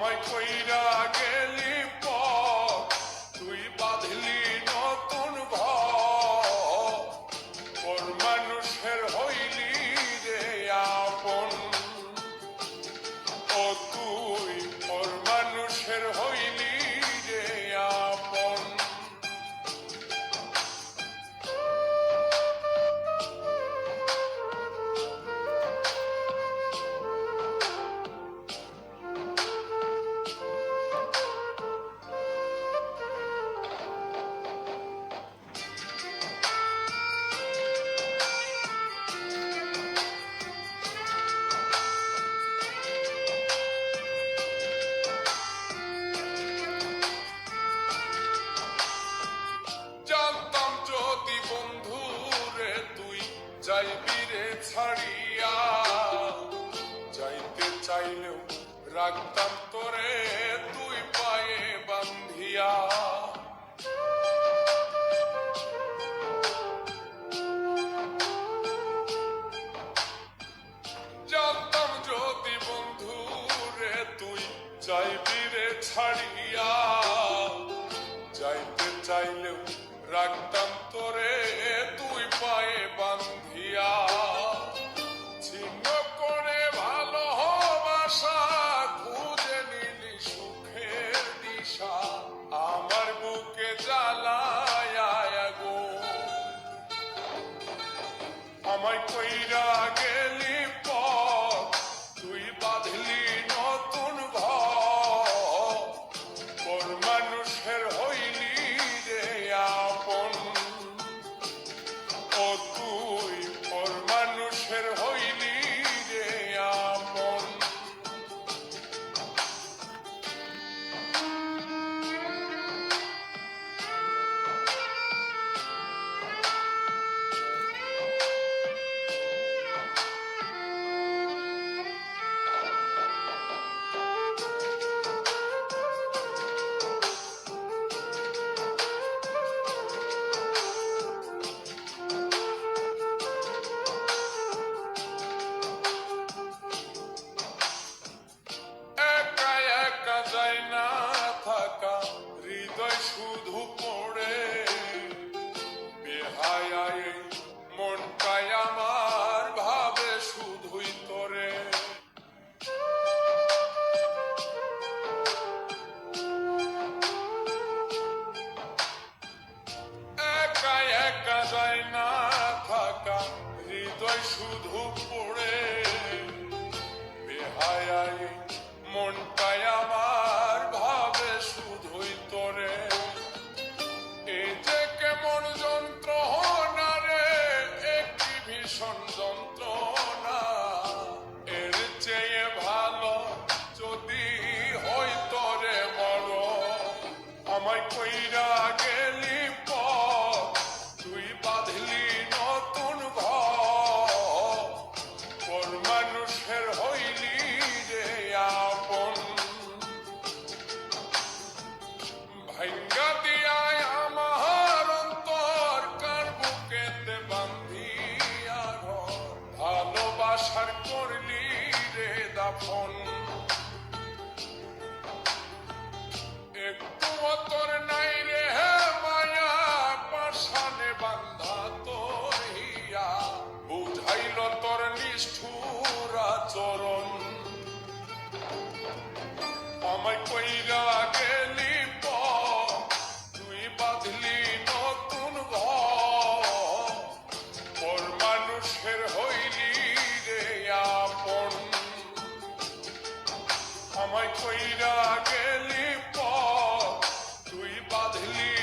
আমায় কইরা গেলি পর তুই বাঁধলি নতুন ঘর পর মানুষের হইলি রে আপন ও তুই পর মানুষের হইলি রে আপন যাইবি রে ছাড়িয়া যাইতে চাইলেও রাখতাম তোরে তুই পায়ে বান্ধিয়া জানতাম যদি বন্ধু রে তুই যাইবি রে ছাড়িয়া যাইতে চাইলেও রাখতাম তোরে তুই পায়ে বান্ধিয়া ছিন্ন করে ভালোবাসা খুঁজে নিলি সুখের দিশা আমার বুকে জ্বালায় গো আমায় কইরা গেলি পর তুই বাঁধলি নতুন ঘর পর মানুষের হইলি রে আপন ও তুই পর মানুষের হইলি রে আপন যায় না থাকা হৃদয় শুধু পড়ে বেহায় মনটাই আমার ভাবে শুধুই তোরে একা একা যায় না থাকা হৃদয় শুধু পড়ে বেহায় মনটাই আমার ভাবে শুধুই তোরে এই যে কেমন যন্ত্রণা রে একটি ভীষণ যন্ত্রণা এর চেয়ে ভালো যদি হই তোরে বড় আমায় কইরা গেলি পর তুই বাঁধলি নতুন ঘর পর মানুষের হইলি রে আপন ভাঙ্গা দিয়ায় আমার অন্তর কার বুকেতে বান্ধিয়া ঘর ভালোবাসার করলি রে দাফন একটু তোর নাই রে মায়া পাশানে বান্ধা তোর হিয়া বুঝাইল তোর নিষ্ঠুর আচরণ আমায় কইরা গেলি পর তুই বাঁধলি নতুন ঘর পর মানুষের হইলি রে আপন আমায় কইরা গেলি পর তুই বাঁধলি